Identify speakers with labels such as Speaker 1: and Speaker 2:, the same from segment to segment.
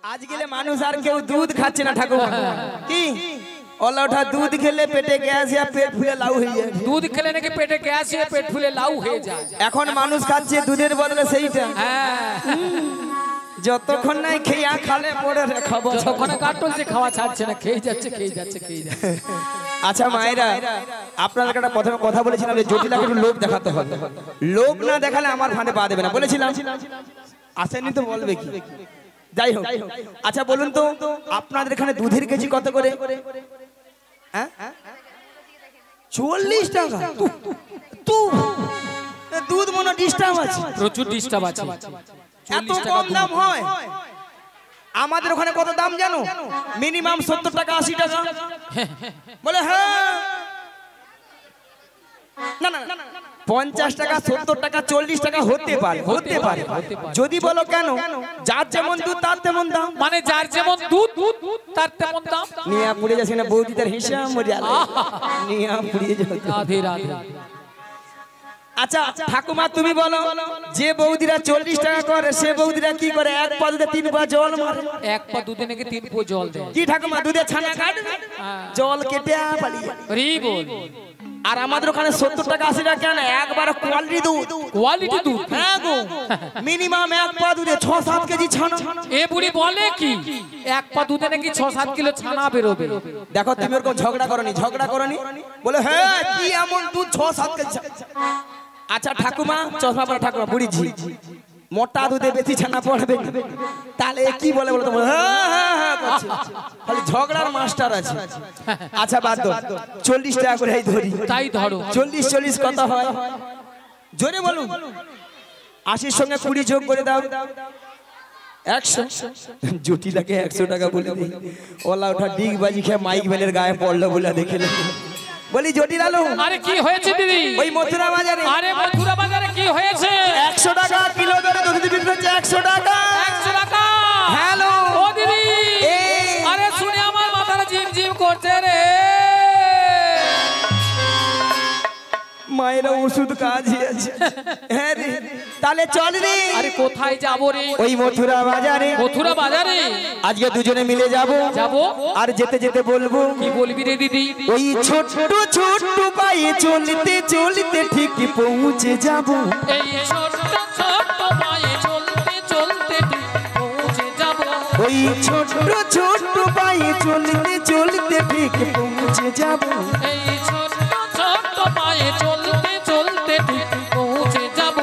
Speaker 1: आज के लिए मानुष আর কেউ দুধ খাচ্ছে না ঠাকুর কি ওলাটা দুধ খেলে পেটে গ্যাস या পেট ফুলে লাউ হয়ে যায়
Speaker 2: দুধ খেলে নাকি পেটে গ্যাস या পেট ফুলে লাউ হয়ে যায়
Speaker 1: এখন মানুষ খাচ্ছে দুধের বদলে সেইটা
Speaker 2: হ্যাঁ
Speaker 1: যতক্ষণ নাই খেয়া খালে পড়ে খাবো
Speaker 2: যতক্ষণ কাটল যে খাওয়া ছাড়ছে না খেয়ে যাচ্ছে
Speaker 1: আচ্ছা মায়েরা আপনাদের একটা প্রথমে কথা বলেছিলাম যে জটিলাকে একটু লোভ দেখাতে হবে লোভ না দেখালে আমার ফাঁদে পা দেবে না বলেছিলাম আসেনি তো বলবে কি যাই হোক আচ্ছা বলুন তো আপনাদের এখানে দুধের কেজি কত করে হ্যাঁ 40 টাকা তু দুধ মনে ডিস্টার্ব আছে
Speaker 2: প্রচুর ডিস্টার্ব আছে
Speaker 1: এত কম দাম হয় আমাদের ওখানে কত দাম জানো মিনিমাম 70 টাকা 80 টাকা বলে হ্যাঁ না না 50 টাকা 70 টাকা 40 টাকা হতে পারে যদি বলো কেন যার যেমন দুধ তার তেমন দাম
Speaker 2: মানে যার যেমন দুধ তার তেমন দাম
Speaker 1: নিয়া পুড়ে যাচ্ছে না বৌদি তার হিসাব মরিয়া নিয়া পুড়ে যাচ্ছে
Speaker 2: রাধে রাধে
Speaker 1: আচ্ছা ঠাকুমা তুমি বলো যে বৌদিরা 40 টাকা করে সে বৌদিরা কি করে এক পা দুধে 3 পা জল মারে
Speaker 2: এক পা দুধে নাকি 3 পা জল দেয়
Speaker 1: কি ঠাকুমা দুধে ছানা কাটবে জল কেটে পালিয়ে
Speaker 2: রি বল
Speaker 1: আর আমাদের ওখানে 70 টাকা 80 টাকা কেন একবার কোয়ালিটি দুধ হ্যাঁ গো মিনিমাম এক পা দুধে 6-7 কেজি ছানা
Speaker 2: এ বুড়ি বলে কি এক পা দুধে নাকি 6-7 কিলো ছানা বেরোবে
Speaker 1: দেখো তুমি ওরকম ঝগড়া করনি বলে হ্যাঁ কি এমন দুধ 6-7 কেজি আচ্ছা ঠাকুমা চশমা পরা ঠাকুমা বুড়ি ঝি মোটা দুধে বেশি ছানা পড়বে তাহলে কি বলে বলো তো হ্যাঁ করছে খালি ঝগড়ার মাস্টার আছে আচ্ছা বাদ দাও 40 টাকা করে
Speaker 2: তাই ধরো
Speaker 1: 40 কত হয় জোরে বলুন 80 সঙ্গে 20 যোগ করে দাও 100 জটিলাকে 100 টাকা বলে দিই ওলা ওঠা ডিগ বাজি খেয়ে মাইক বেলের গায়ে পড়লো বলে দেখে বলি জটিল আলু
Speaker 2: আরে কি হয়েছে দিদি
Speaker 1: ওই মথুরা বাজারে
Speaker 2: কি হয়েছে
Speaker 1: 100 টাকা কিলো দরে দুধ বিক্রি হচ্ছে 100 টাকা হ্যালো
Speaker 2: ও দিদি আরে শুনে আমার মাথাটা ঝিমঝিম করছে রে
Speaker 1: মায়েরা ওষুধ কাজই আছে হ্যাঁ রে তাহলে চল রে
Speaker 2: আরে কোথায় যাব রে
Speaker 1: ওই মথুরা বাজারে আজকে দুজনে মিলে যাব আর যেতে যেতে বলবো
Speaker 2: কি বলবি রে দিদি
Speaker 1: ওই ছোট ছোট পায়ে চলতে চলতে ঠিক পৌঁছে যাব
Speaker 2: এই ছোট ছোট পায়ে চলতে চলতে ঠিক পৌঁছে যাব
Speaker 1: ওই ছোট ছোট পায়ে চলতে চলতে ঠিক পৌঁছে যাব
Speaker 2: এই ছোট ছোট পায়ে চলতে চলতে ঠিক পৌঁছে যাব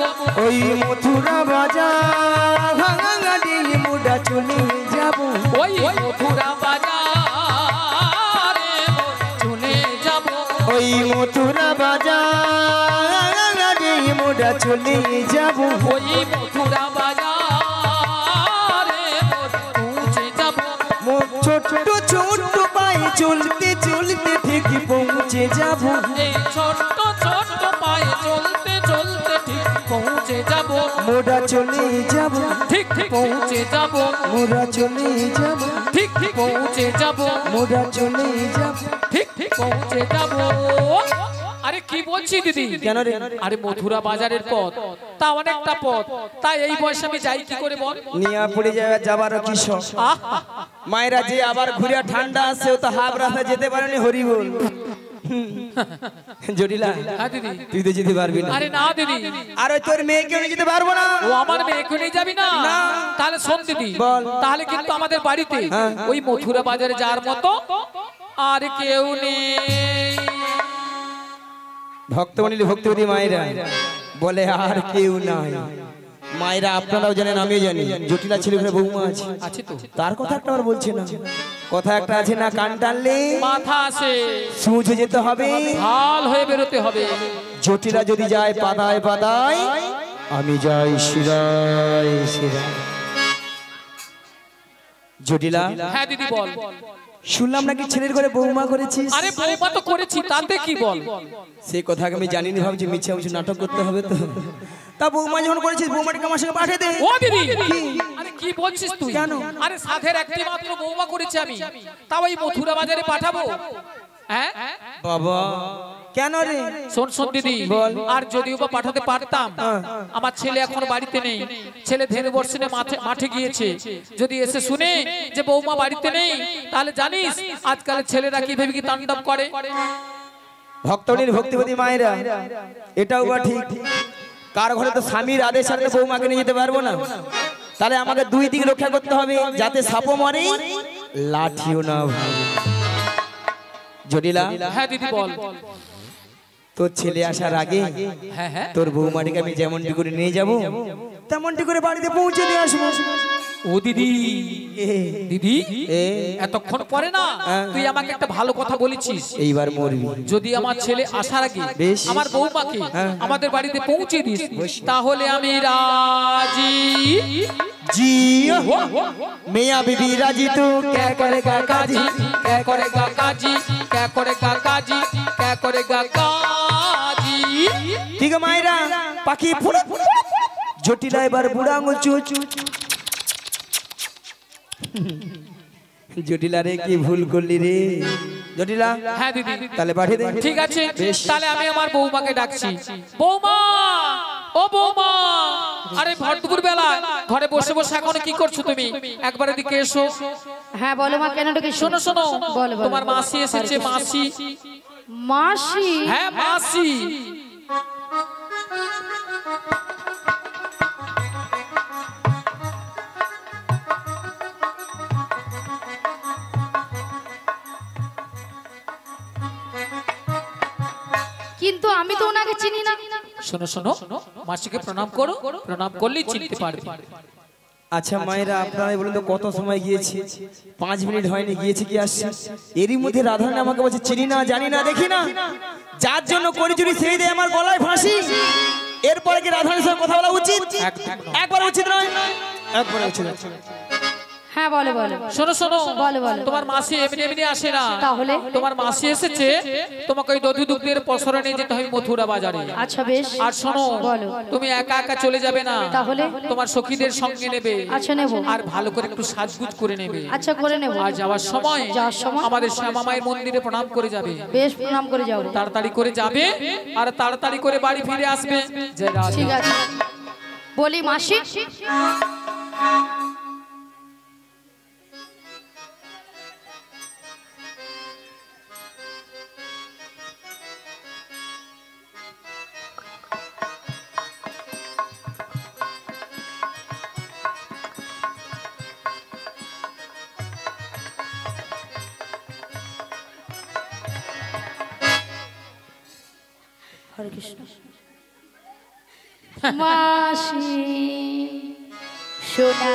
Speaker 1: ওই মথুরা বাজার ভাঙাড়ি মুড়া চলে যাব
Speaker 2: ওই মথুরা বাজারে চলে যাব
Speaker 1: ওই মথুরা বাজার মুড়া চলে যাব
Speaker 2: ওই মথুরা বাজারে পৌঁছে যাব
Speaker 1: ছোট ছোট পায়ে চলতে চলতে ঠিক পৌঁছে যাব
Speaker 2: এই ছোট ছোট পায়ে চলতে চলতে ঠিক পৌঁছে যাব
Speaker 1: মোড়া চলে যাব
Speaker 2: ঠিক পৌঁছে যাব
Speaker 1: মোড়া চলে যাব
Speaker 2: ঠিক পৌঁছে যাব
Speaker 1: মোড়া চলে যাব
Speaker 2: ঠিক পৌঁছে যাব আরে কি বলছি দিদি
Speaker 1: কেন রে
Speaker 2: আরে মথুরা বাজারের পথ তা অনেকটা পথ তাই এই বয়সে আমি যাই কি করে বল
Speaker 1: নিয়া পড়ে যাবার কি শখ মায়েরা যে আবার ঘুরে ঠান্ডা আসছে ও তো হাফ রাস্তা যেতে পারেনি হরি বল জটিলা
Speaker 2: হ্যাঁ দিদি
Speaker 1: তুই তো যেতে পারবি না
Speaker 2: আরে না দিদি
Speaker 1: আর ওই তোর মেয়েকে নিয়ে যেতে পারবো না
Speaker 2: ও আমার মেয়েকে নিয়ে যাবি না তাহলে শোন দিদি তাহলে কিন্তু আমাদের বাড়িতে ওই মথুরা বাজারে যাওয়ার মতো আর কেউ নেই
Speaker 1: ভক্তবতী মায়েরা বলে আর কেউ নাই মায়েরা আপনারাও জানেন আমিও জানি জটিলা ছেলেগুলো বৌমা আছে তো তার কথা একটা আর বলছে না কথা একটা আছে না কান টানলে
Speaker 2: মাথা আসে
Speaker 1: সুঝে যেতে হবে
Speaker 2: হাল হয়ে বেরোতে হবে
Speaker 1: জটিলা যদি যায় পাদায় পাদায় আমি যাই শিরায় শিরায় জটিলা
Speaker 2: হ্যাঁ দিদি বল
Speaker 1: শুনলাম নাকি ছেলের ঘরে বৌমা করেছিস
Speaker 2: আরে বৌমা তো করেছি তাতে কি বল
Speaker 1: সেই কথা আমি জানিনি ভাবছি মিছে মিছে নাটক করতে হবে তো তা বৌমা যখন করেছিস বৌমাটাকে আমার সঙ্গে পাঠিয়ে দে
Speaker 2: ও দিদি আরে কি বলছিস তুই কেন আরে সাধের একটি মাত্র বৌমা করেছি আমি তাও এই মথুরা বাজারে পাঠাবো হ্যাঁ
Speaker 1: বাবা কেন রে?
Speaker 2: শোন দিদি, আর যদিও বা পাঠাতে পারতাম, আমার ছেলে এখন বাড়িতে নেই, ছেলে ধেনু বর্ষণে মাঠে গিয়েছে। যদি এসে শুনে যে বৌমা বাড়িতে নেই, তাহলে জানিস আজকাল ছেলেরা কি ভেবে কি তাণ্ডব করে।
Speaker 1: ভক্তনীর ভক্তিপতি মায়েরা, এটাও বা ঠিক, কার ঘরে তো স্বামীর আদেশ ছাড়া বৌমাকে নিয়ে যেতে পারবো না। তাহলে আমাকে দুই দিক রক্ষা করতে হবে, যাতে সাপও মরে লাঠিও না ভাঙে। জটিলা,
Speaker 2: হ্যাঁ দিদি বল।
Speaker 1: তোর ছেলে আসার আগে তোর বৌমাটিকে আমি যেমনটি করে নিয়ে যাব, তেমনটি করে বাড়িতে পৌঁছে দিয়ে আসবো।
Speaker 2: ও দিদি, দিদি এতক্ষণ পরে না তুই আমাকে একটা ভালো কথা বলেছিস,
Speaker 1: এইবার মরবি।
Speaker 2: যদি আমার ছেলে আসার আগে আমার বৌমাকে আমাদের বাড়িতে পৌঁছে দিস, তাহলে আমি রাজি।
Speaker 1: जी मियाँ बीबी राजी, तू क्या करेगा काजी,
Speaker 2: क्या करेगा काजी, क्या करेगा काजी, क्या करेगा काजी।
Speaker 1: ठीक है मायरा, पाखी फुड़ा জটিলা এবার বুড়া আঙুল চুচ। জটিলা রে কি ভুল করলি রে জটিলা?
Speaker 2: হ্যাঁ দিদি,
Speaker 1: তাহলে পাঠিয়ে দে।
Speaker 2: ঠিক আছে, তাহলে আমি আমার বৌমাকে ডাকছি। বৌমা, ও বৌমা, আরে ভর দুপুর বেলা ঘরে বসে বসে এখন কি করছো তুমি? একবার এদিকে এসো।
Speaker 3: হ্যাঁ বলো মা, কেন ডেকে?
Speaker 2: শোনো শোনো, তোমার মাসি এসেছে। মাসি?
Speaker 3: মাসি?
Speaker 2: হ্যাঁ মাসি।
Speaker 3: কিন্তু আমি তো ওনাকে চিনি না।
Speaker 2: শোনো শোনো, মাসিকে প্রণাম করো, প্রণাম করলেই চিনতে পারবে।
Speaker 1: আচ্ছা মায়েরা, আপনারা বলুন তো কত সময় গিয়েছে? 5 মিনিট হয়নি, গিয়েছে কি আসছে? এরই মধ্যে রাধারানী আমাকে বলছে চিনি না, জানি না, দেখি না। যার জন্য করি চুরি সেই দেয় আমার গলায় ফাঁসি। এরপরে কি রাধারানীর সঙ্গে কথা বলা উচিত? একবার উচিত নয়, একবার উচিত।
Speaker 3: হ্যাঁ বলো বলো।
Speaker 2: শোনো শোনো,
Speaker 3: বলো বলো।
Speaker 2: তোমার মাসি এমনি এমনি আসে না।
Speaker 3: তাহলে
Speaker 2: তোমার মাসি এসেছে, তোমাকে ওই দধি দুগ্ধের পসরা নিয়ে যেতে হবে মথুরা বাজারে।
Speaker 3: আচ্ছা বেশ।
Speaker 2: আর শোনো,
Speaker 3: বলো।
Speaker 2: তুমি একা একা চলে যাবে না,
Speaker 3: তাহলে
Speaker 2: তোমার সখীদের সঙ্গে নেবে।
Speaker 3: আচ্ছা নেব।
Speaker 2: আর ভালো করে একটু সাজগুজ করে নেবে।
Speaker 3: আচ্ছা করে নেব।
Speaker 2: আর যাওয়ার সময় আমাদের শ্যামা মায়ের মন্দিরে প্রণাম করে যাবে।
Speaker 3: বেশ, প্রণাম করে যাও।
Speaker 2: তাড়াতাড়ি করে যাবে আর তাড়াতাড়ি করে বাড়ি ফিরে আসবে।
Speaker 3: ঠিক আছে। বলি মাসি, হরে কৃষ্ণ। মাসি সোনা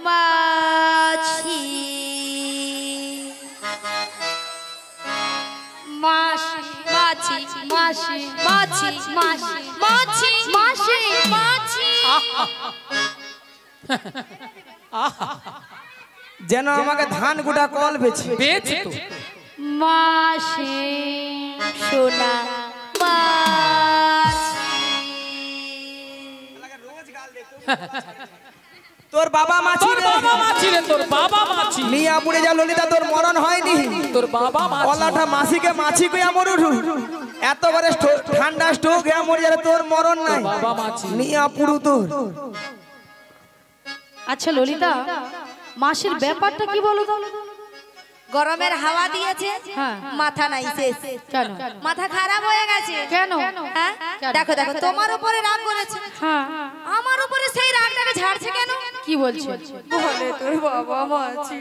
Speaker 3: মাছি, মাসি মাছি মাসি মাছি মাসি মাছি মাসি মাছি।
Speaker 1: যেন আমাকে ধান গোটা কল বেছে
Speaker 2: বেছে তো।
Speaker 3: মাসি সোনা
Speaker 1: তোর বাবা মাছি রে,
Speaker 2: তোর বাবা মাছি রে, তোর বাবা মাছি।
Speaker 1: মিয়াপুরে যা ললিতা, তোর মরণ হয়নি।
Speaker 2: তোর বাবা মাছি।
Speaker 1: ওলাটা মাসিকে মাছি কইয়া মরুরু, এতবারে ঠান্ডা স্ট্রোক হয়ে মরে যাবে, তোর মরণ নাই।
Speaker 2: বাবা মাছি
Speaker 1: মিয়াপুরু তোর।
Speaker 3: আচ্ছা ললিতা, মাসির ব্যাপারটা কি বলো তো?
Speaker 4: গরমের হাওয়া দিয়েছে, মাথা নাই শেষ।
Speaker 3: কেন?
Speaker 4: মাথা খারাপ হয়ে গেছে।
Speaker 3: কেন?
Speaker 4: হ্যাঁ দেখো দেখো, তোমার উপরে রাগ করেছে,
Speaker 3: হ্যাঁ
Speaker 4: আমার উপরে সেই রাগটাকে ঝাড়ছে কেন?
Speaker 3: কি বলছে?
Speaker 4: বলে তোর বাবা মাছি।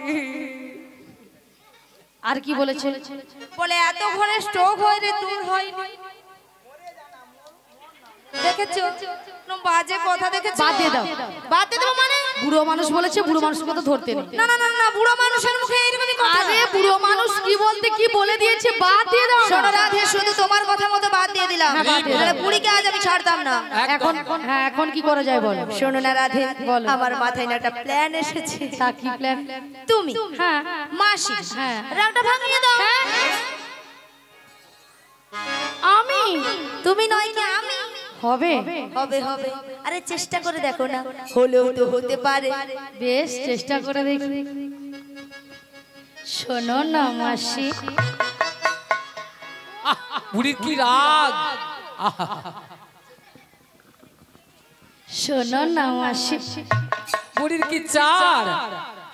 Speaker 3: আর কি বলেছে?
Speaker 4: বলে এত ঘরে স্ট্রোক হয় রে, তোর হয়নি। দেখেছো বাজে কথা, দেখেছো?
Speaker 3: বাদ দিয়ে দাও।
Speaker 4: বাদ দিয়ে দাও মানে?
Speaker 3: বুড়ো মানুষ বলেছে, বুড়ো মানুষের কথা ধরতে নেই।
Speaker 4: না না না না, বুড়ো মানুষের মুখে এইরকমই কথা।
Speaker 3: আরে বুড়ো মানুষ কি বলতে কি বলে দিয়েছে, বাদ দিয়ে দাও।
Speaker 4: শোনো রাধে, শুধু তোমার কথা মতো বাদ দিয়ে দিলাম।
Speaker 3: হ্যাঁ, বাদ দিয়ে দাও।
Speaker 4: তাহলে বুড়িকে আজ আমি ছাড়তাম না।
Speaker 3: এখন হ্যাঁ, এখন কি করা যায় বলো?
Speaker 4: শোনো না রাধে,
Speaker 3: বলো।
Speaker 4: আমার মাথায় না একটা প্ল্যান এসেছে।
Speaker 3: তা কি প্ল্যান?
Speaker 4: তুমি
Speaker 3: হ্যাঁ
Speaker 4: মাসি
Speaker 3: হ্যাঁ,
Speaker 4: রাগটা ভাঙিয়ে দাও।
Speaker 3: আমি?
Speaker 4: তুমি নয় কি আমি?
Speaker 3: হবে
Speaker 4: হবে হবে, আরে চেষ্টা করে দেখো না, হলেও তো হতে পারে।
Speaker 3: বেশ, চেষ্টা করে দেখি। শোনো না মাসি,
Speaker 2: বুড়ির কি রাগ।
Speaker 3: শোনো না মাসি,
Speaker 2: বুড়ির কি চার,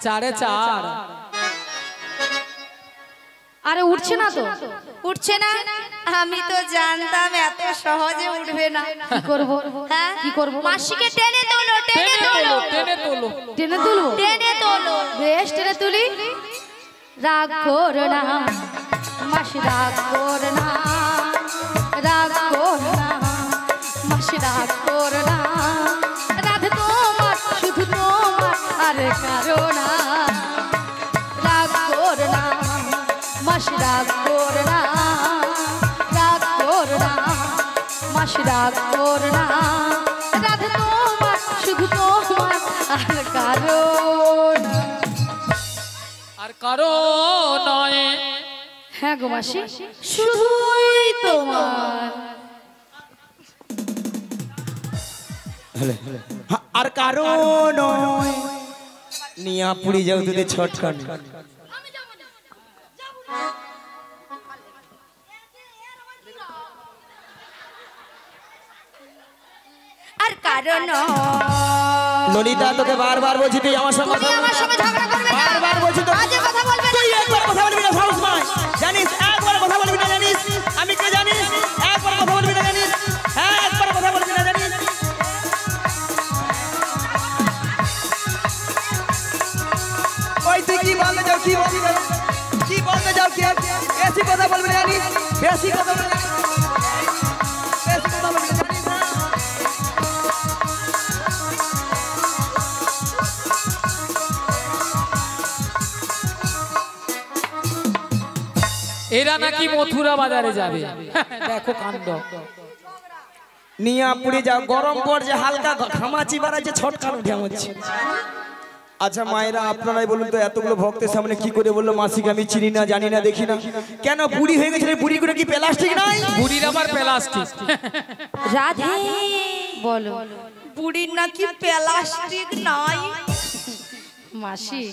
Speaker 2: চারে চার।
Speaker 3: আরে উঠছে না তো,
Speaker 4: উঠছে না? আমি তো জানতাম এত সহজে উঠবে না।
Speaker 3: কি করব?
Speaker 4: হ্যাঁ
Speaker 3: কি করব?
Speaker 4: মাসিকে টেনে তোলো, টেনে
Speaker 2: টেনে
Speaker 4: তোলো,
Speaker 2: তোলো, টেনে তোলো।
Speaker 3: টেনে তুলবো?
Speaker 4: টেনে তোলো।
Speaker 3: বেশ টেনে তুলি। রাগ করো না মাসি, রাগ করো না, রাগ করো না মাসি, রাগ করো না। রাধ তোমার, শুধু তোমার, আর কারো না। রাগ করো না মাসি, রাগ করো না, রাগ করো না মাসি, রাগ করো না। রাধ তোমার, শুধু তোমার, আর কারো না।
Speaker 2: আর কারো নয়।
Speaker 3: হ্যাঁ গো মাসি, শুধুই তোমার।
Speaker 1: আর কারো নয়। নিয়া পুরি যাও তোদের ছটকান।
Speaker 4: আর কারণ
Speaker 1: ললিতা তোকে বারবার বলছি তুই আমার সঙ্গে
Speaker 4: তুমি আমার সঙ্গে ঝগড়া করবে না।
Speaker 1: বারবার বলছি তো
Speaker 4: বাজে কথা বলবে না।
Speaker 1: তুই একবার কথা বলবি না সাহস পায় জানিস, একবার কথা বলবি না জানিস, আমি কে জানিস, একবার কথা বলবি না জানিস, হ্যাঁ একবার কথা বলবি না জানিস। ওই তুই কি বলতে যাও, কি বলতে যাও, কি বলতে যাও, কি বেশি কথা বলবি না জানিস, বেশি কথা বলবি না, বেশি কথা বলবি না জানিস।
Speaker 2: এরা নাকি মথুরা বাজারে যাবে। দেখো কাণ্ড।
Speaker 1: নিয়া পুড়ে যাও, গরম পড়ছে, হালকা ঘামাচি বাড়াচ্ছে, ছটকান উঠে হচ্ছে। আচ্ছা মায়েরা আপনারাই বলুন তো, এতগুলো ভক্তের সামনে কি করে বললো মাসিকে আমি চিনি না, জানি না, দেখি না, কেন বুড়ি হয়ে গেছে? বুড়ি করে কি প্লাস্টিক নাই?
Speaker 2: বুড়ির আবার প্লাস্টিক।
Speaker 4: রাধে
Speaker 3: বলো
Speaker 4: বুড়ির নাকি প্লাস্টিক নাই।
Speaker 3: মাসি,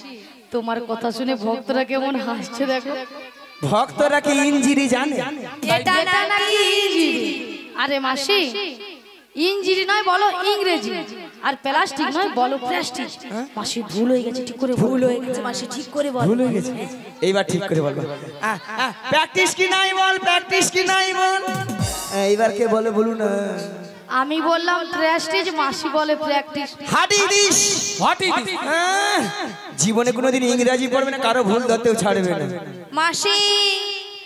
Speaker 3: তোমার কথা শুনে ভক্তরা কেমন হাসছে দেখো।
Speaker 1: ভক্তরা কি ইঞ্জিরি জানে?
Speaker 4: এটা নাকি
Speaker 3: ইঞ্জিরি। আরে মাসি, ইঞ্জিরি নয় বলো ইংরেজি, আর প্লাস্টিক নয় বলো প্লাস্টিক। মাসি ভুল হয়ে গেছে, ঠিক করে
Speaker 4: ভুল হয়ে গেছে মাসি, ঠিক করে বল।
Speaker 1: ভুল হয়ে গেছে, এইবার ঠিক করে বলবো। প্র্যাকটিস কি নাই বল, প্র্যাকটিস কি নাই বল, এইবার কে বলে বলুন না।
Speaker 3: আমি বললাম প্রেস্টিজ, মাসি বলে প্র্যাকটিস।
Speaker 1: হাডি দিস,
Speaker 2: হোয়াট ইজ দিস?
Speaker 1: জীবনে কোনোদিন ইংরেজি পড়বে না, কারো ভুল ধরতেও ছাড়বে না।
Speaker 4: মাসি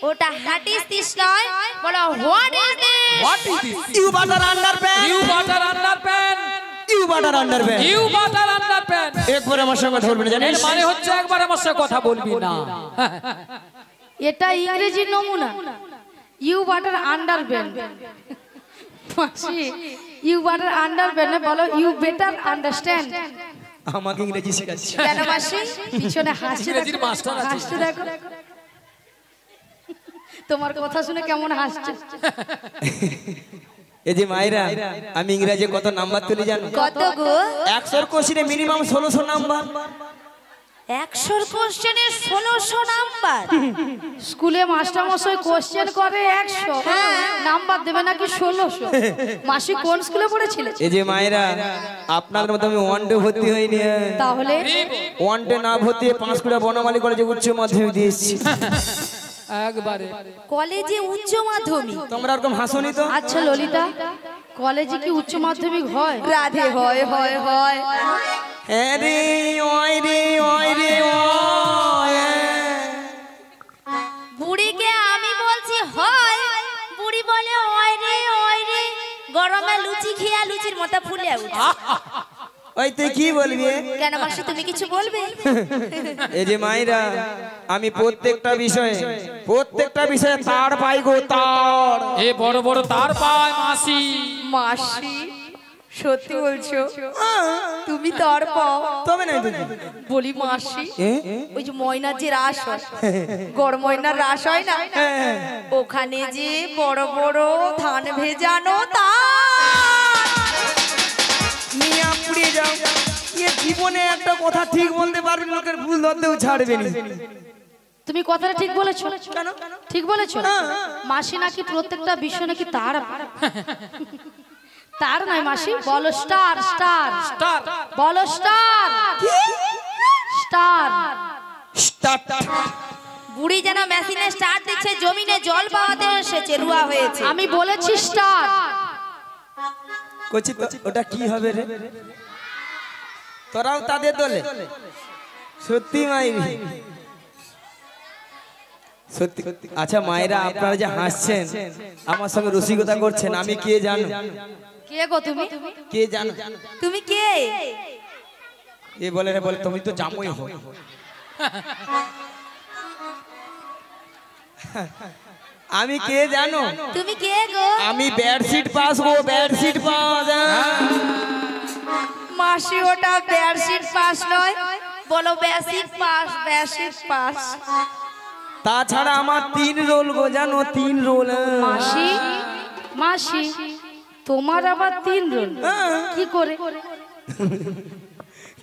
Speaker 4: ওটা হাটিস দিস নয়, বলো what is this.
Speaker 2: What is this?
Speaker 1: You butter underpant,
Speaker 2: you butter underpant,
Speaker 1: you butter underpant.
Speaker 2: You butter underpant.
Speaker 1: একবার আমার সঙ্গে ধরবে না
Speaker 2: এর
Speaker 1: জানিস?
Speaker 2: মানে হচ্ছে একবার আমার সাথে কথা বলবি না।
Speaker 3: এটা ইংরেজির নমুনা, ইউ বাটার আন্ডারপ্যান্ট। মাসি ইউ বাটার আন্ডারপ্যান্ট বলো ইউ বেটার আন্ডারস্ট্যান্ড।
Speaker 1: আমাকে ইংরেজি শেখাচ্ছে
Speaker 4: কেন মাসি?
Speaker 3: পিছনে হাসছে
Speaker 2: ইংরেজির
Speaker 3: দেখো,
Speaker 2: মাস্টার আছে।
Speaker 3: হাসছে দেখো, তোমার কথা শুনে কেমন হাসছে।
Speaker 1: এই যে মায়েরা, আমি ইংরেজি কত নাম্বার তুলি জানো?
Speaker 4: কত গো?
Speaker 1: 100 কোশ্চেনে মিনিমাম 1600 নাম্বার।
Speaker 4: 100 কোশ্চেনে 1600 নাম্বার।
Speaker 3: স্কুলে মাস্টার মশাই কোশ্চেন করে 100, নাম্বার দেবে নাকি 1600। মাসি কোন স্কুলে পড়েছিলে?
Speaker 1: এই যে মায়েরা, আপনাদের মতো আমি ওয়ান ডে ভর্তি হইনি।
Speaker 3: তাহলে
Speaker 1: ওয়ান ডে না ভর্তি হয়ে পাঁশকুড়া বনমালী কলেজে উচ্চ মাধ্যমিক দিয়ে এসেছি।
Speaker 2: একবারে
Speaker 4: কলেজে উচ্চ মাধ্যমিক?
Speaker 1: তোমরা এরকম হাসনি তো?
Speaker 3: আচ্ছা ললিতা, কলেজে কি উচ্চ মাধ্যমিক হয়?
Speaker 4: রাধে হয় হয় হয়।
Speaker 1: হ্যাঁ রে, ওই রে, ওই রে, ওই।
Speaker 4: বুড়িকে আমি বলছি হয়, বুড়ি বলে ওই রে, গরমে লুচি খেয়া লুচির মতো ফুলে উঠে।
Speaker 1: ওই তুই কি বলবি?
Speaker 4: কেন মাসি তুমি কিছু বলবে?
Speaker 1: এই যে মায়েরা, আমি প্রত্যেকটা বিষয়ে তার পাই গো, তার।
Speaker 2: এ বড় বড় তার পায় মাসি।
Speaker 4: মাসি সত্যি বলছো? তুমি তার পাও?
Speaker 1: তবে নাই তুমি
Speaker 4: বলি মাসি, ওই যে ময়নার যে রাস হয়, গড় ময়নার রাস হয় না, ওখানে যে বড় বড় ধান ভেজানো তার
Speaker 1: নিয়ে পুড়িয়ে যাও। এ জীবনে একটা কথা ঠিক বলতে পারবে, লোকের ভুল ধরতেও ছাড়বে না।
Speaker 3: তুমি কথাটা ঠিক বলেছো।
Speaker 1: কেন?
Speaker 3: ঠিক বলেছো। মাসি নাকি প্রত্যেকটা বিষয় নাকি তার তার নাই মাসি, বলো স্টার স্টার
Speaker 2: স্টার
Speaker 3: বলো স্টার স্টার
Speaker 1: স্টার্ট।
Speaker 4: বুড়ি যেন মেশিনে স্টার্ট দিচ্ছে, জমিনে জল পাওয়াতে সে চেরুয়া হয়েছে।
Speaker 3: আমি বলেছি স্টার।
Speaker 1: কচি ওটা কি হবে রে? তোরাও তাদের দলে? সত্যি মাইরি, সত্যি। আচ্ছা মায়েরা, আপনারা যে হাসছেন, আমার সঙ্গে রসিকতা করছেন, আমি কে জানো?
Speaker 3: কে গো তুমি?
Speaker 1: কে জানো?
Speaker 4: তুমি কে?
Speaker 1: এ বলে রে, বলে তুমি তো জামই হো। আমি কে জানো?
Speaker 4: তুমি কে গো?
Speaker 1: আমি বেডশিট পাস গো, বেডশিট পাস।
Speaker 4: মাসি ওটা বেডশিট পাস নয়, বলো বেসিক পাস, বেসিক পাস।
Speaker 1: তাছাড়া আমার 3 রোল গো, জানো? 3 রোল।
Speaker 3: মাসি মাসি তোমার আবার 3 রোল কি করে?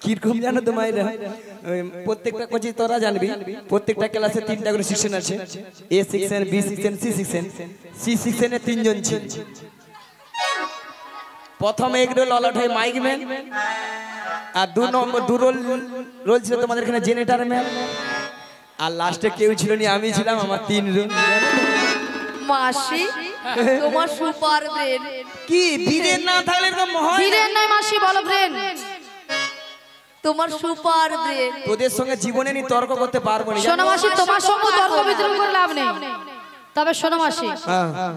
Speaker 1: কিরকম জানো তো মায়েরা? প্রত্যেকটা কোচি তোরা জানবি, প্রত্যেকটা ক্লাসে 3টা করে সেকশন আছে। A section, B section, C section. সি সেকশনে 3 জন ছিল। প্রথমে এক রোল অলট হয় মাইক ম্যান, আর 2 নম্বর 2 রোল ছিল তোমাদের এখানে জেনারেটর ম্যান, আর লাস্টে কেউ ছিল না, আমি ছিলাম। আমার 3 রোল।
Speaker 4: মাসি তোমার সুপার ব্রেন।
Speaker 1: কি বীরের না থাকলে এরকম হয়?
Speaker 3: বীরের নয় মাসি, বলো ব্রেন।
Speaker 4: তোমার সুপার ব্রেন।
Speaker 1: তোদের সঙ্গে জীবনে নি তর্ক করতে পারবো না।
Speaker 3: শোনো মাসি, তোমার সঙ্গে তর্ক বিতর্ক করে লাভ নেই। তবে শোনো মাসি,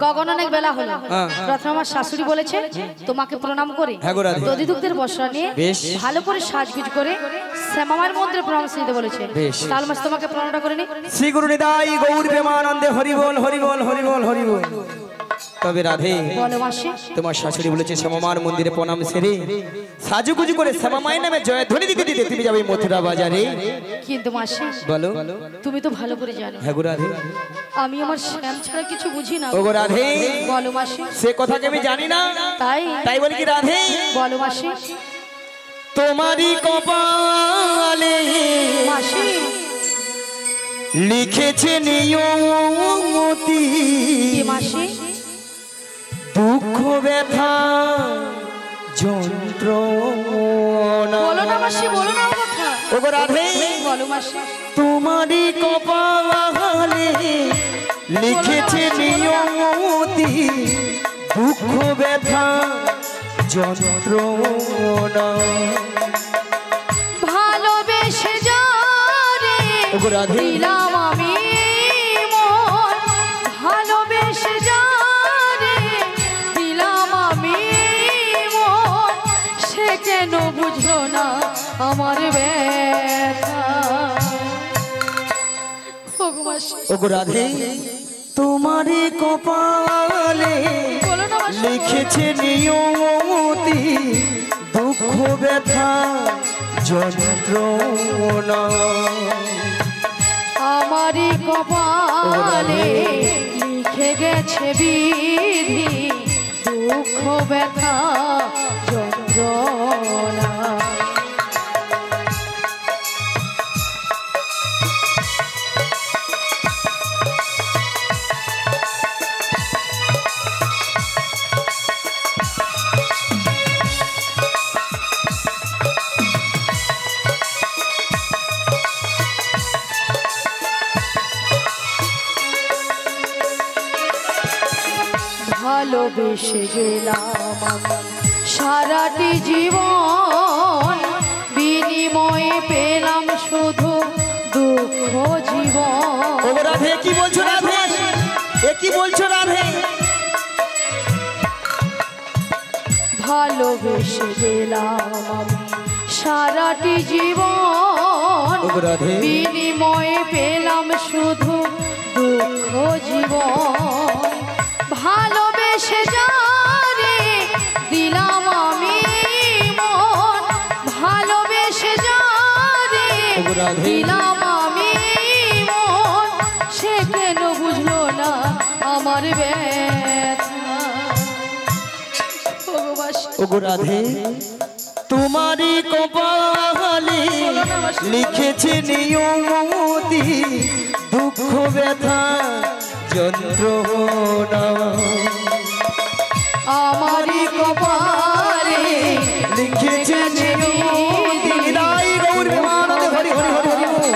Speaker 3: গগন অনেক বেলা হলো। প্রথমে আমার শাশুড়ি বলেছে তোমাকে প্রণাম করে দধিদুগ্ধের বসরা নিয়ে ভালো করে সাজগুজ করে শ্যামামার মন্দিরে প্রণাম দিতে বলেছে। তাহলে মাস তোমাকে প্রণামটা করে নি।
Speaker 1: শ্রী গুরু নিতাই গৌর প্রেমানন্দে হরি বল হরি বল হরি বল হরি বল। তবে রাধে,
Speaker 3: বলো মাসি,
Speaker 1: তোমার শাশুড়ি বলেছে শ্যামামার মন্দিরে প্রণাম সেরে সাজুগুজু করে শ্যামামায়ের নামে জয়ধ্বনি দিতে দিতে তুমি যাবে মথুরা বাজারে।
Speaker 3: কিন্তু মাসি
Speaker 1: বলো,
Speaker 3: তুমি তো ভালো করে জানো
Speaker 1: হ্যাঁ গো রাধে,
Speaker 3: আমি আমার শ্যাম ছাড়া কিছু বুঝি না।
Speaker 1: ও গো রাধে,
Speaker 3: বলো মাসি।
Speaker 1: সে কথাকে আমি জানি না, তাই বলি কি রাধে?
Speaker 3: বলো মাসি।
Speaker 1: তোমারই কপালে
Speaker 3: মাসি
Speaker 1: লিখেছে নিয়মতি,
Speaker 3: মাসি
Speaker 1: দুঃখ ব্যথা যন্ত্রণা।
Speaker 3: বলো না মাসি, বলো না কথা।
Speaker 1: ও গো রাধে,
Speaker 3: বলো মাসি।
Speaker 1: তোমারই কপালে লিখেছে নিয়মতি, দুঃখ ব্যথা যন্ত্রণা।
Speaker 3: ভালোবেসে যারে দিলাম আমি মন, ভালোবেসে যারে দিলাম আমি মন, সে কেন বুঝলো না আমার ব্যথা।
Speaker 1: ও গো রাধে, তোমারই কপালে লিখেছে নিয়মতি, দুঃখ ব্যথা যন্ত্রণা।
Speaker 3: আমারই কপালে লিখে গেছে বিধি, দুঃখ ব্যথা যন্ত্রণা। ভালোবেসে গেলাম সারাটি জীবন, বিনিময়ে পেলাম শুধু দুঃখ জীবন।
Speaker 1: ও রাধে, কি বলছো রাধে? এ কি বলছো রাধে?
Speaker 3: ভালোবেসে গেলাম সারাটি জীবন, বিনিময়ে পেলাম শুধু দুঃখ জীবন। ভালোবেসে যারে দিলাম আমি মন, ভালোবেসে যারে দিলাম আমি মন, সে কেন বুঝলো না আমার ব্যথা।
Speaker 1: ও গো রাধে, তোমারই কপালে লিখেছে নিয়মতি, দুঃখ ব্যথা যন্ত্রণা
Speaker 3: আমারই কপালে
Speaker 1: লিখেছে নিদাই গৌর প্রেমানন্দে হরি হরি হরি হরি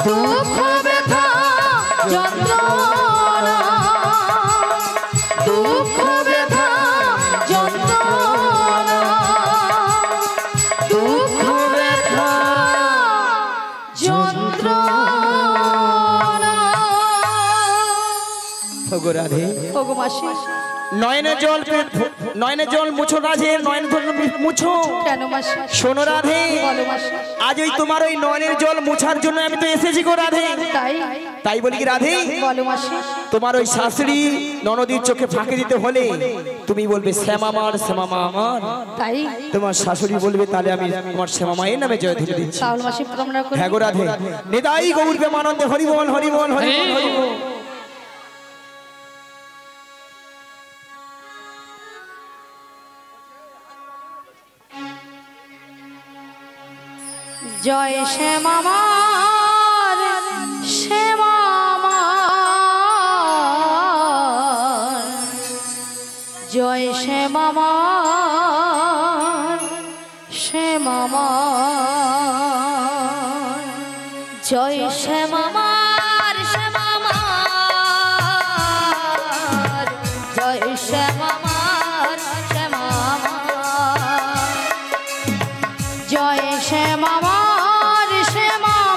Speaker 3: দুঃখ ব্যথা যন্ত্রণা দুঃখ ব্যথা যন্ত্রণা দুঃখ ব্যথা যন্ত্রণা
Speaker 1: ওগো রাধে
Speaker 3: ওগো মাসি
Speaker 1: নয়নে জল মুছো রাধে নয়ন মুছো
Speaker 3: কেন মাসি
Speaker 1: শোনো রাধে
Speaker 3: বলো মাসি
Speaker 1: আজ ওই তোমার ওই নয়নের জল মুছার জন্য আমি তো এসেছি গো রাধে তাই বলি কি রাধে
Speaker 3: বলো মাসি
Speaker 1: তোমার ওই শাশুড়ি ননদীর চোখে ফাঁকি দিতে হলে তুমি বলবে শ্যামামার শ্যামামা আমার
Speaker 3: তাই
Speaker 1: তোমার শাশুড়ি বলবে তাহলে আমি তোমার শ্যামামায়ের নামে জয় ধরে দিচ্ছি
Speaker 3: তাহলে মাসি তোমরা করি
Speaker 1: হ্যাঁ গো রাধে নিতাই গৌর প্রেমানন্দে হরি বল হরি বল হরি বল হরি বল
Speaker 3: জয় শ্যামামার শ্যামামার জয় শ্যামামার শ্যামামার জয় শ্যামামার শ্যামামার জয় শ্যামামার শ্যামামার জয় শ্যামামার শ্যামামার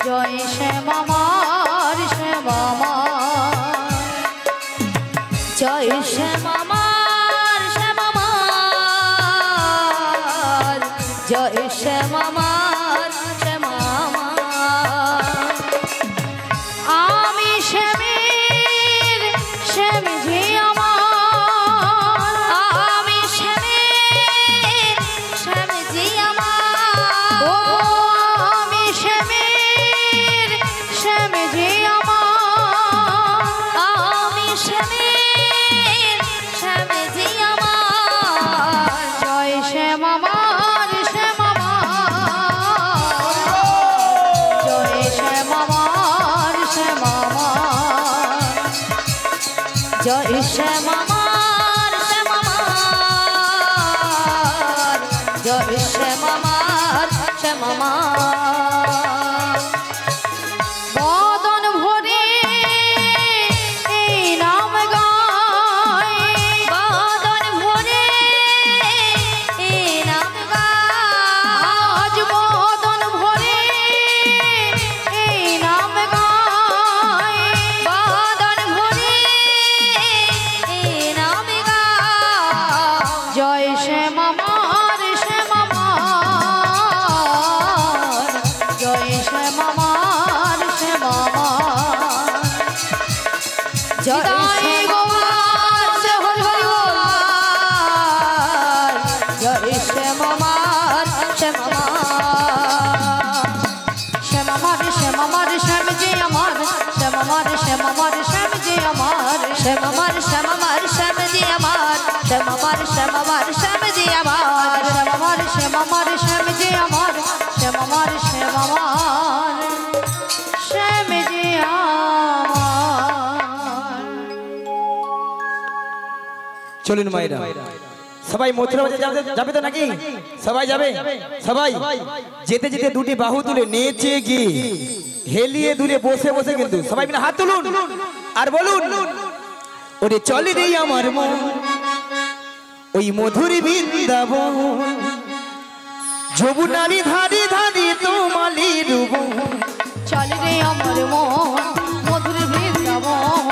Speaker 3: জয় শ্যামামার শ্যামামার জয় শ্যামামার শ্যামামার জয় শ্যামামার শ্যামামার আমি শ্যামের শ্যাম যে আমার আমি শ্যামের শ্যাম যে আমার ও আমি শ্যামের শ্যাম যে আমার আমি শ্যামের শ্যাম যে আমার জয় শ্যামামার শ্যামামার জয় শ্যামামার শ্যামামার জয় শ্যামামার শ্যামামার জয় শ্যামামার শ্যামামার বদন ভরে এই নাম গায় বদন ভরে এই নাম গায় আজ বদন ভরে এই নাম গায় বদন ভরে এই নাম গায় জয় শ্যামামার শ্যামামার জয় শ্যামামার শ্যামামার জয় গোপাল হরি হরি বল জয় শ্যামামার শ্যামামার শ্যামামার শ্যামামার শ্যাম যে আমার শ্যামামার শ্যামামার শ্যাম যে আমার শ্যামামার শ্যামামার শ্যাম যে আমার শ্যামামার শ্যামামার শ্যাম যে আমার শ্যামামার শ্যামামার শ্যাম যে আমার শ্যামামার শ্যামামার শ্যাম যে আমার
Speaker 1: চলুন মায়েরা সবাই মথুরা বাজার যাবে তো নাকি সবাই যাবে সবাই যেতে যেতে দুটি বাহু তুলে নেচে গিয়ে হেলিয়ে দূরে বসে বসে কিন্তু সবাই মিলে হাত তুলুন আর বলুন ওরে চলে রে আমার মন ওই মধুর বৃন্দাবন যমুনারি ধারে ধারে তোমালি রূপ
Speaker 3: চল রে আমার মন মধুর বৃন্দাবন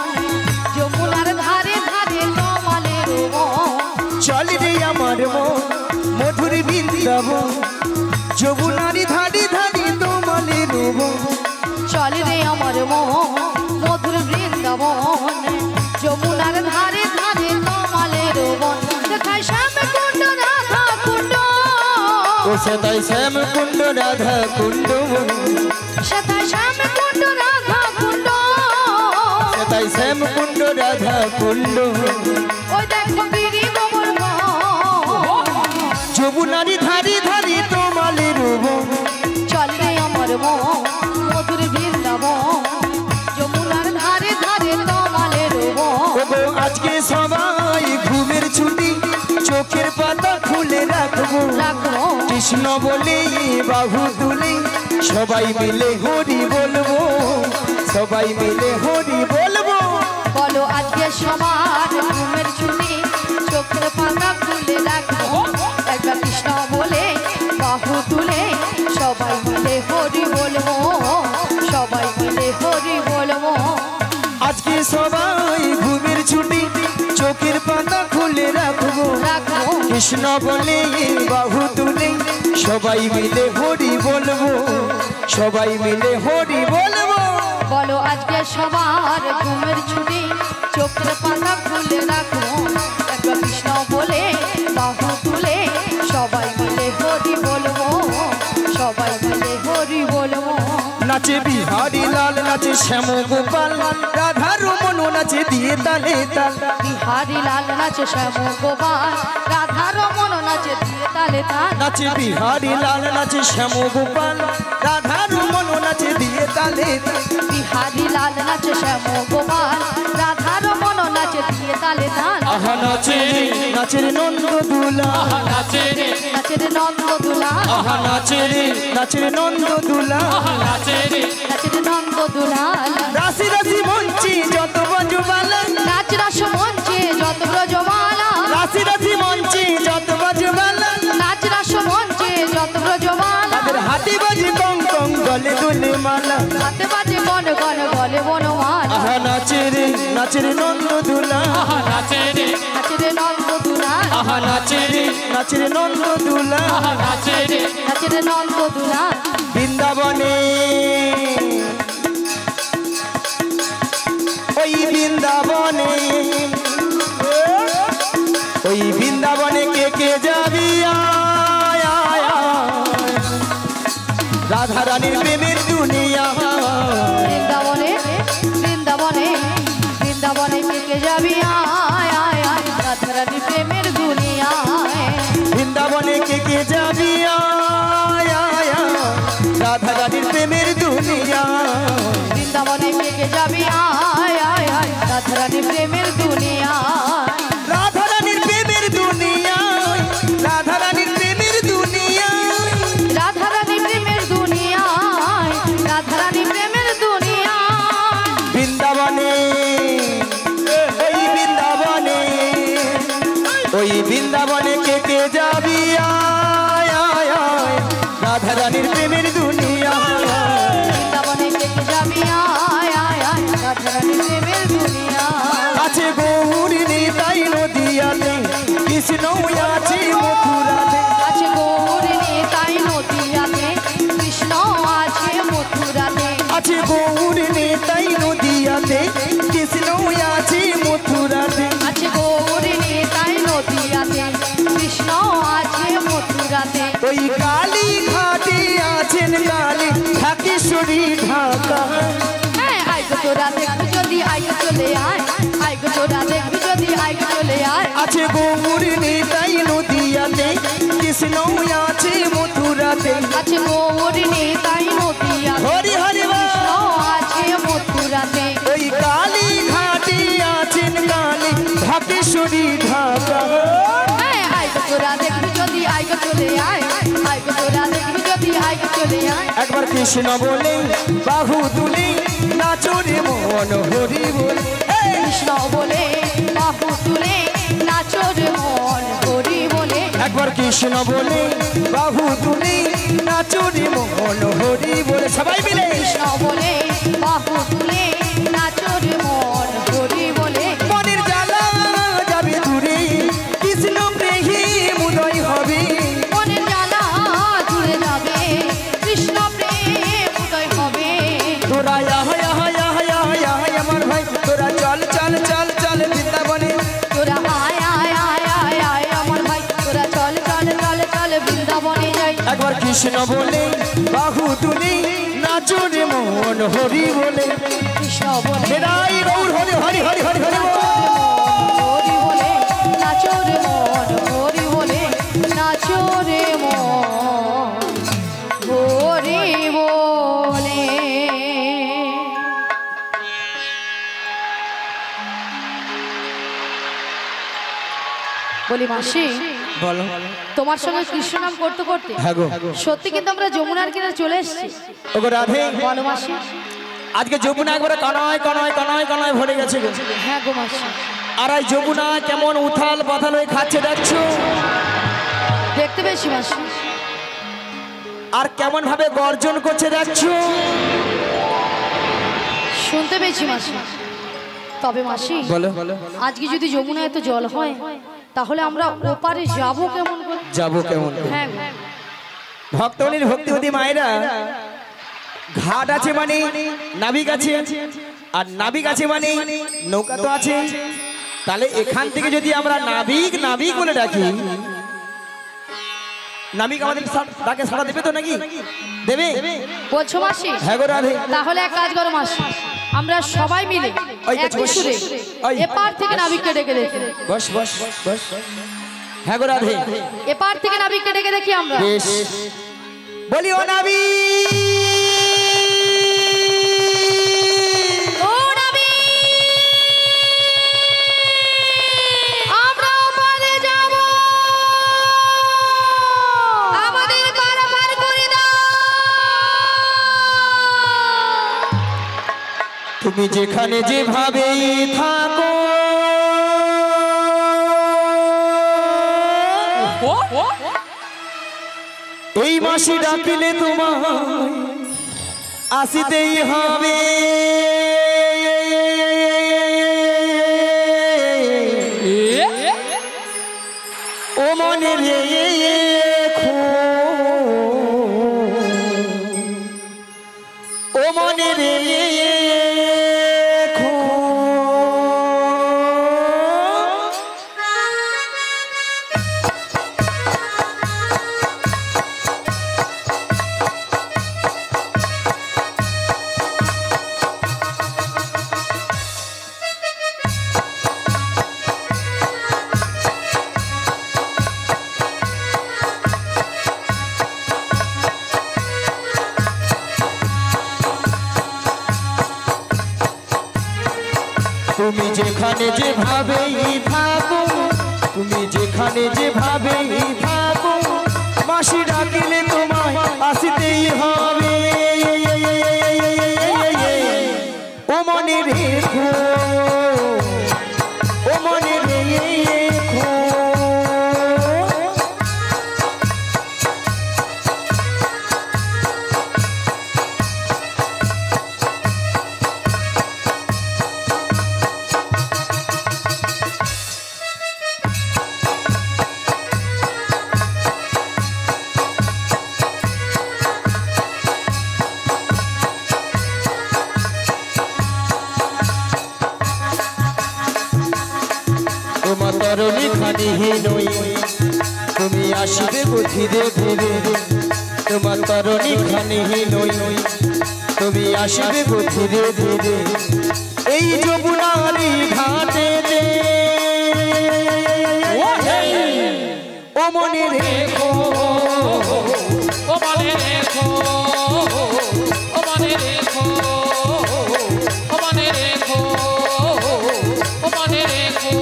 Speaker 3: যমুনার ধারে ধারে তোমালের মন
Speaker 1: চল রে আমার মন মধুর বৃন্দাবন যমুনারি ধারে ধারে তোমালি রূপ
Speaker 3: চল রে আমার মন মধুর বৃন্দাবন যমুনার ধারে ধারে তোমালের মন দেখায় শ্যাম কুণ্ড রাধা কুণ্ড
Speaker 1: ও সেতাই শ্যাম কুণ্ড রাধা কুণ্ড
Speaker 3: সেথায় শ্যাম কুণ্ড রাধা কুণ্ড
Speaker 1: সেতাই শ্যাম কুণ্ড রাধা কুণ্ড
Speaker 3: ওই দেখো গিরি গোবর্ধন
Speaker 1: যমুনারি ধারে ধারে তোমালি রূপ আজকে সবাই ঘুমের ছুটি চোখের পাতা খুলে রাখবো কৃষ্ণ বলে বাহু তুলে সবাই মিলে হরি বলবো সবাই মিলে হরি বলবো
Speaker 3: বলো আজকে সবার ঘুমের ছুটি চোখের পাতা খুলে রাখবো একবার কৃষ্ণ বলে বাহু তুলে সবাই মিলে হরি বলবো সবাই মিলে হরি বলবো
Speaker 1: আজকে সবাই ঘুমের ছুটি চোখের পাতা খুলে রাখবো কৃষ্ণ বলে বাহু তুলে সবাই মিলে হরি বলবো সবাই মিলে হরি বলবো
Speaker 3: বলো আজকে সবার ঘুমের ছুটি চোখের পাতা খুলে রাখবো একবার কৃষ্ণ বলে বাহু তুলে সবাই মিলে হরি বলবো সবাই মিলে হরি বলবো
Speaker 1: নাচে বিহারি লাল নাচে শ্যাম গোপাল রাধা রমন নাচে দিয়ে তালে তাল
Speaker 3: বিহারি লাল নাচে শ্যাম গোপাল রাধা রমন নাচে দিয়ে তালে তাল
Speaker 1: নাচে বিহারি লাল নাচে শ্যাম গোপাল রাধা রমন নাচে দিয়ে তালে তাল
Speaker 3: বিহারি লাল নাচে শ্যাম গোপাল রাধা রমন নাচে দিয়ে তালে তাল
Speaker 1: আহা নাচে নাচে রে নন্দ দুলা
Speaker 2: আহা নাচে রে
Speaker 3: নাচে রে নন্দ দুলা
Speaker 1: আহা নাচে রে নন্দ দুলা
Speaker 2: আহা নাচে রে
Speaker 3: নাচে রে নন্দ দুলাল
Speaker 1: রাশি রাশি মঞ্চি যত বাজুবালা
Speaker 3: নাচ রাস মঞ্চে যত ব্রজমালা
Speaker 1: রাশি রাশি মঞ্চি যত বাজুবালা
Speaker 3: নাচ রাস মঞ্চে যত ব্রজমালা
Speaker 1: তাদের হাতি বাজি কং কং গলে দুলে মালা
Speaker 3: হাতে বাজে গন গন গলে বনমালা
Speaker 1: আহা নাচে রে নন্দ দুলা
Speaker 2: আহা নাচে রে
Speaker 3: নাচে রে নন্দ দুলাল
Speaker 1: আহা নাচে রে নন্দ দুলা
Speaker 2: আহা নাচে রে
Speaker 3: নাচে রে নন্দ দুলাল
Speaker 1: বৃন্দাবনে ওই বৃন্দাবনে ওই বৃন্দাবনে কে যাবি আয়, আয়, আয়। রাধা রানীর প্রেমের দুনিয়া
Speaker 3: বৃন্দাবনে বৃন্দাবনে বৃন্দাবনে কে যাবি আয় আয় আয় রাধারানী প্রেমের দুনিয়ায়
Speaker 1: বৃন্দাবনে কে যাবি আয়, আয়, আয়। রাধা রানীর প্রেমের দুনিয়া
Speaker 3: বৃন্দাবনে কে যাবি আয় আয় আয় রাধারানী প্রেমের দুনিয়ায়
Speaker 1: রাধা রানীর প্রেমের দুনিয়া রাধা রানীর প্রেমের দুনিয়া
Speaker 3: রাধারানী প্রেমের দুনিয়ায় রাধারানী প্রেমের দুনিয়ায়
Speaker 1: বৃন্দাবনে ওই বৃন্দাবনে ওই বৃন্দাবনে কে যাবি আয়, আয়, আয়। রাধা রানীর প্রেমের দুনিয়া
Speaker 3: বৃন্দাবনে কে যাবি আয় আয় আয় রাধারানী প্রেমের দুনিয়ায়
Speaker 1: আছে গৌরী নিতাই নদিয়াতে কৃষ্ণ আছে মথুরাতে
Speaker 3: আছে গৌরিনী তাই নদিয়াতে কৃষ্ণ আছে মথুরাতে
Speaker 1: আছে গৌরী নিতাই নদিয়াতে কৃষ্ণ আছে মথুরাতে
Speaker 3: আছে গৌরিনী তাই নদিয়াতে কৃষ্ণ আছে মথুরাতে
Speaker 1: ওই কালী ঘাটে আছেন কালী ঢাকেশ্বরী ঢাকা
Speaker 3: হ্যাঁ আইগো তোরা দেখবি যদি আইগো চলে আয় আইগো তোরা দেখবি যদি আইগো চলে আয়
Speaker 1: আছে গৌরী নিতাই নদিয়াতে কৃষ্ণ আছে মথুরাতে
Speaker 3: আছে গৌরিনী তাই নদিয়াতে
Speaker 1: হরি হরি
Speaker 3: কৃষ্ণ
Speaker 1: বল।
Speaker 3: আছে মথুরাতে
Speaker 1: ওই কালী ঘাটে আছেন কালী ঢাকেশ্বরী ঢাকা
Speaker 3: হ্যাঁ আইগো তোরা দেখবি যদি আইগো চলে আয় আইগো তোরা দেখবি যদি আইগো চলে আয়
Speaker 1: একবার কৃষ্ণ বলে বাহু তুলে নাচরে মন হরি বলে
Speaker 3: কৃষ্ণ বলে বাহু তুলে নাচর মন হরি বলে
Speaker 1: একবার কৃষ্ণ বলে বাহু তুলে নাচরে মন হরি বলে সবাই মিলে
Speaker 3: কৃষ্ণ বলে বাহু তুলে নাচর মন হরি বলে
Speaker 1: মনের জ্বালা যাবে দূরে কৃষ্ণ প্রেম উদয় হবে
Speaker 3: মনের জ্বালা জুড়ে যাবে কৃষ্ণ প্রেম উদয় হবে
Speaker 1: তোরা আমার ভাই তোরা চল চল চল চল বৃন্দাবনে
Speaker 3: তোরা আয় আয় আয় আয় আয় আমার ভাই তোরা চল চল চল চল বৃন্দাবনে যাই
Speaker 1: একবার কৃষ্ণ বলে বাহু তুলে নাচরে মন হরি বলে
Speaker 3: কৃষ্ণ বলে
Speaker 1: হেরাই গৌর হরি হরি হরি হরি হরি বল।
Speaker 3: হরি বলে নাচো রে মন হরি বলে নাচো রে মন হরি বলে বলি মাসি,
Speaker 1: বলো।
Speaker 3: তোমার সঙ্গে কৃষ্ণ নাম করতে করতে
Speaker 1: হ্যাঁ গো,
Speaker 3: সত্যি কিন্তু আমরা যমুনার কিনারে চলে এসেছি।
Speaker 1: ওগো রাধে,
Speaker 3: বলো মাসি।
Speaker 1: আজকে যমুনা একবারে কনয় কনয় কনয় কনয় ভরে গেছে গো।
Speaker 3: হ্যাঁ গো মাসি,
Speaker 1: আর এই যমুনা কেমন উথাল পাথাল হয়ে খাচ্ছে দেখছো,
Speaker 3: দেখতে পেয়েছি মাসি।
Speaker 1: আর কেমন ভাবে গর্জন করছে দেখছো,
Speaker 3: শুনতে পেয়েছি মাসি। তবে মাসি,
Speaker 1: বলো।
Speaker 3: আজকে যদি যমুনায় এত জল হয় তাহলে আমরা ওপারে যাবো কেমন করে?
Speaker 1: যাবো কেমন?
Speaker 3: হ্যাঁ গো।
Speaker 1: ভক্তমণির ভক্তিবতী মায়েরা, ঘাট আছে মানে নাবিক আছে, আর নাবিক আছে মানে নৌকা তো আছে। তাহলে এখান থেকে যদি আমরা নাবিক নাবিক বলে ডাকি, নাবিক আমাদের ডাকে সাড়া দেবে তো নাকি? দেবে?
Speaker 3: বলছো মাসি?
Speaker 1: হ্যাঁ গো রাধে।
Speaker 3: তাহলে এক কাজ করো মাসি, আমরা সবাই মিলে
Speaker 1: ওই তো
Speaker 3: একই সুরে
Speaker 1: ওই।
Speaker 3: এপার থেকে নাবিককে ডেকে দেখি।
Speaker 1: বস বস বস। হ্যাঁ গো রাধে।
Speaker 3: এপার থেকে নাবিককে ডেকে দেখি আমরা।
Speaker 1: বেশ, বলি ও নাবিক,
Speaker 3: ও নাবিক, আমরা ওপারে যাব, আমাদের পারাপার করে দাও।
Speaker 1: তুমি যেখানে যেভাবে থাকো, এই মাসি ডাকিলে তোমার আসিতেই হবে। ও মনে রেখো, ও মনে রেখো, তুমি যেখানে যেভাবেই থাকো, তুমি যেখানে যেভাবেই থাকো, মাসি ডাকিলে তোমায় আসিতেই হবে। ও মনে রেখো, ও মনে রেখো, তোমার তরণী খানিহীন নই, তুমি আসবে গো ধীরে ধীরে। তোমার তরণী খানিহীন নই, তুমি আসবে গো ধীরে ধীরে। এই যমুনারি ঘাটে ও মনে রেখো,
Speaker 2: ও মনে রেখো, ও মনে রেখো, ও মনে রেখো, ও মনে রেখো,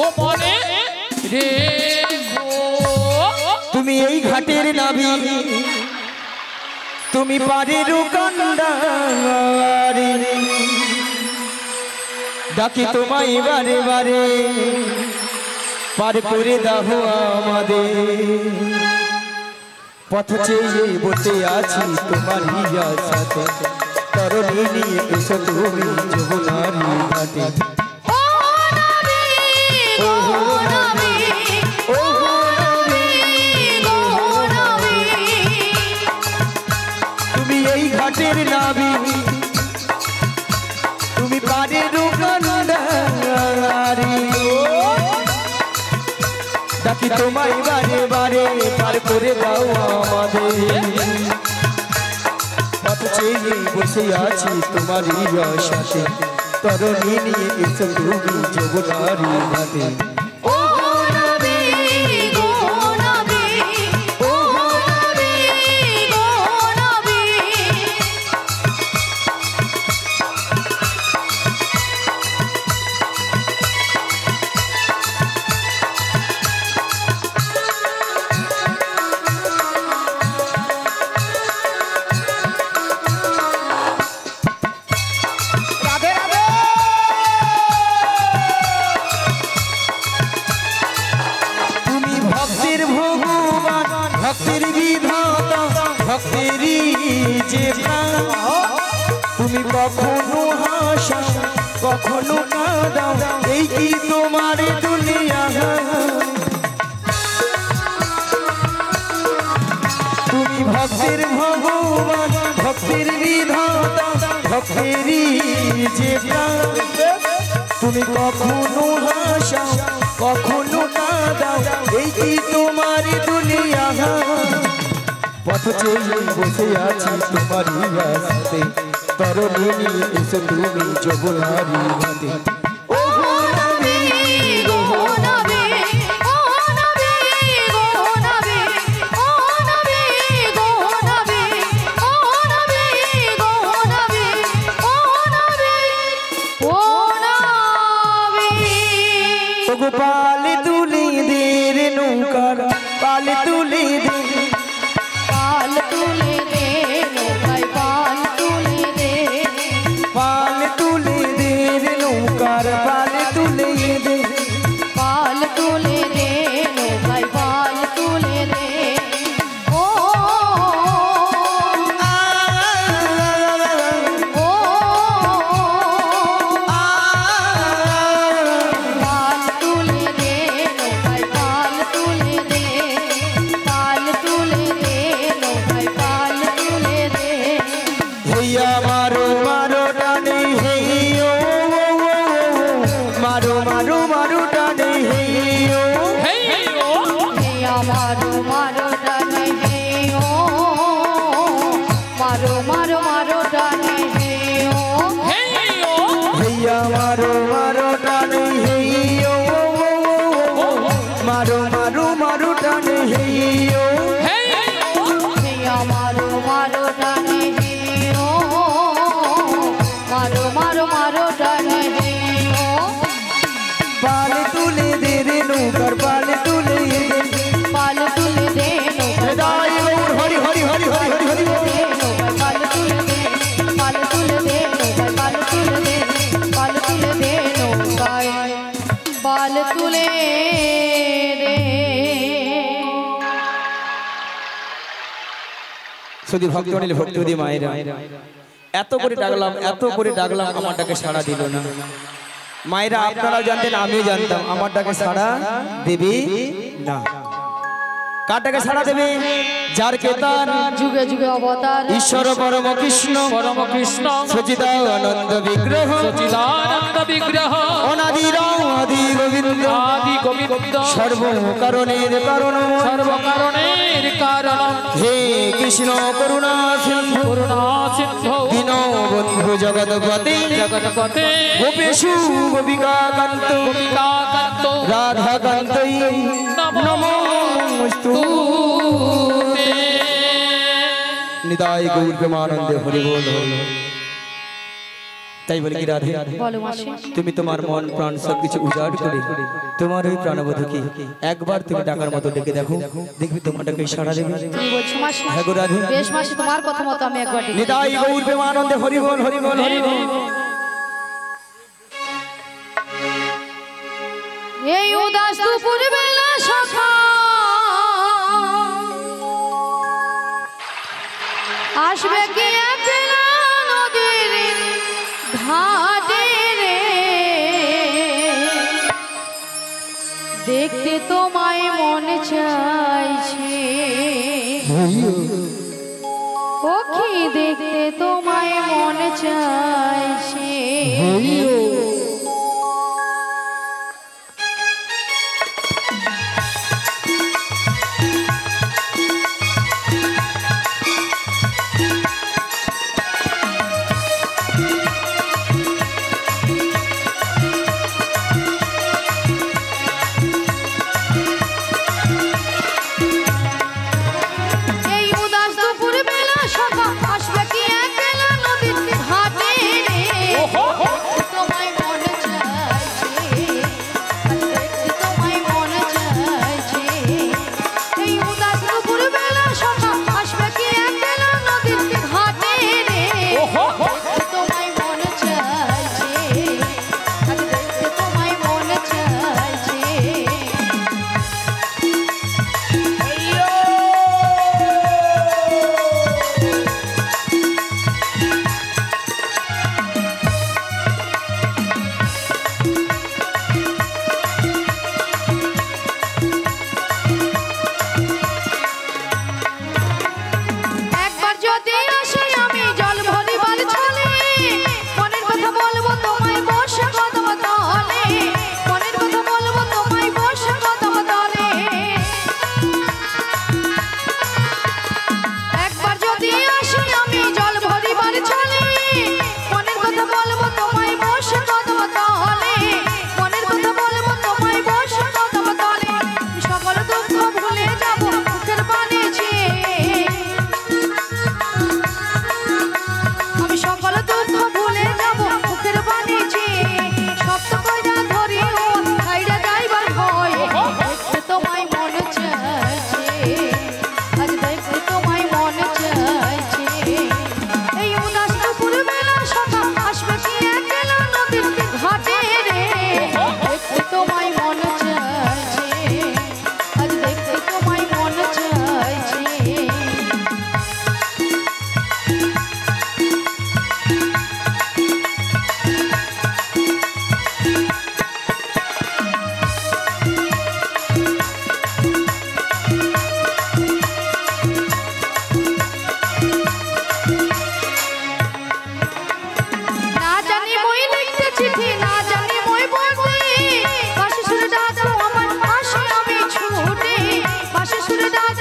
Speaker 2: ও মনে রেখো।
Speaker 1: তুমি এই ঘাটের নাবিক, তুমি পারের কান্ডারি, ডাকি তোমায় বারে বারে, পার করে দাও আমাদের। পথ চেয়ে বসে আছি তোমার আশাতে, তরণী নিয়ে এসো তুমি যমুনারি ঘাটে।
Speaker 3: ও নাবিক, ও নাবিক,
Speaker 1: ও
Speaker 3: নাবিক, ও নাবিক,
Speaker 1: তুমি এই ঘাটের নাবিক, তুমি পারের কান্ডারি, ডাকি তোমায় বারে বারে, পার করে দাও আমাদের। পথ চেয়ে বসে আছি তোমারই আশাতে, তরণী নিয়ে এসো তুমি যমুনারি ঘাটে।
Speaker 3: ও নাবিক, ও নাবিক, ও নাবিক, ও নাবিক।
Speaker 1: ভক্তির বিধাতা ভক্তিরই যে প্রাণ তুমি কখনো হাসাও কখনো কাঁদাও এই কি তোমার দুনিয়া তুমি ভক্তির ভগবান ভক্তির বিধাতা ভক্তিরই যে প্রাণ তুমি কখনো হাসাও কখনো কাঁদাও এই কি তোমার দুনিয়া পথ চেয়ে বসে আছি তোমারই রাস্তাতে তরণী নিয়ে এসো তুমি যমুনারি ঘাটে পাল তুলি দে রে নৌকার পাল তুলি দে
Speaker 3: পাল তুলে দে নৌকায় পাল তুলে দে
Speaker 1: পাল তুলি দে রে নৌকার পাল তুলি দে
Speaker 3: পাল তুলে দে নৌকায় পাল তুলে দে ও ও পাল তুলে দে নৌকায় পাল তুলে দে পাল তুলে দে নৌকায় পাল তুলে দে
Speaker 1: হইয়া মারো মারো টানে হেইও মারো মারো মারো টানে হেইও
Speaker 3: হে আমারো মারো টানে হে ও মারো মারো মারো টানে হে ও
Speaker 1: হইয়া মারো মারো টানে হেইও মারো মারো মারো টানে হেইও
Speaker 3: হে আমারো মারো টানে হে ও মারো মারো মারো টানে হে ও
Speaker 1: পাল তুলে দে রে নৌকার পাল তুলে দে
Speaker 3: পাল তুলে দে নৌকায়
Speaker 1: হরি হরি হরি হরি হরি হরি
Speaker 3: পাল তুলে দে পাল তুলে দে নৌকায় পাল তুলে দে পাল তুলে দে নৌকায় পাল তুলে দে
Speaker 1: শুধু ভক্তমণ্ডলী ভক্তিবতী মায়েরা এত করে ডাকলাম আমার ডাকে সাড়া দিল না মায়েরা আপনারাও জানতেন আমিও জানতাম আমার ডাকে সাড়া দেবে না কার ডাকে সাড়া দেবে যার কেতার
Speaker 3: যুগে যুগে অবতার
Speaker 1: ঈশ্বর পরম কৃষ্ণ সচিদানন্দ বিগ্রহ অনাদির আদি গোবিন্দ সর্বকারণের কারণ হে কৃষ্ণ করুণা সিন্ধু দীনবন্ধু জগৎপতে গোপেশু গোপিকা কান্ত রাধা কান্তই নমস্তু নিতাই গৌর প্রেমানন্দে হরি বল তাই বলি কি রাধে
Speaker 3: বলো মাসি
Speaker 1: তুমি তোমার মন প্রাণ সবকিছু উজাড় করে তোমার ওই প্রাণবধূকে একবার তুমি ডাকার মতো ডেকে দেখো দেখবি তোমার ডাকে সাড়া দেবে
Speaker 3: তুমি বলছো মাসি
Speaker 1: হ্যাঁ গো রাধে
Speaker 3: বেশ মাসি তোমার কথা মতো আমি একবার ডেকে
Speaker 1: নিতাই গৌর প্রেমানন্দে হরি বল হরি বল হরি বল
Speaker 3: এই উদাস দুপুর বেলা সকাল আসবে কি একলা নদীর ঘাটে রে দেখতে তোমায় মনে চাইছে ওখি দেখতে তোমায় মনে চাইছে এই উদাস দুপুর বেলা সকাল আসবে কি একলা নদীর ঘাটে রে তোমায়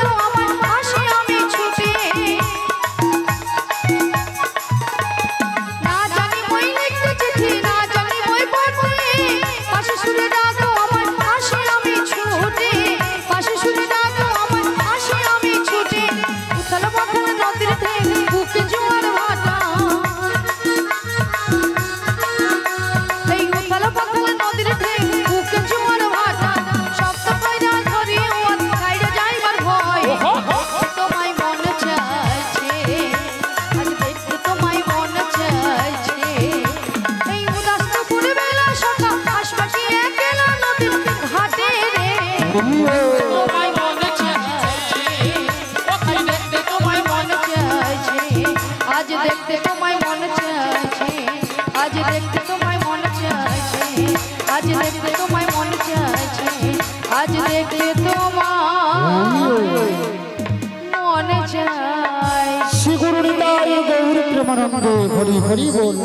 Speaker 3: ডাকো আমার আসি আমি ছুটে না জানি মই লিখতে চিঠি না জানি মই পড়তে পাশে শুনে ডাকো আমার আসি আমি ছুটে পাশে শুনে ডাকো আমার আসি আমি ছুটে উথাল পাথাল নদীর ঢেউ বুকে জোয়ার ভাটা এই উথাল পাথাল নদীর ঢেউ বুকে জোয়ার ভাটা শব্দ কইরা ধরি ওয়াত খাইরা যাইবার ভয় তোমায় মন চাইছে আজ দেখতে তোমায় মন চাইছে এই উদাস দুপুর বেলা সকাল আসবা কি একলা নদীর ঘাটে রে
Speaker 2: তোমায় মনে চাইছে ওখানে দেখতে তোমায় মনে
Speaker 3: চাইছে আজ দেখতে তোমায় মন চাইছে আজ দেখতে তোমায় মন চাইছে আজ দেখতে তোমায় মন চাইছে আজ দেখতে তোমায় মন চাইছে
Speaker 5: শ্রী গুরু নিতাই গৌর প্রেমানন্দে হরি হরি বল।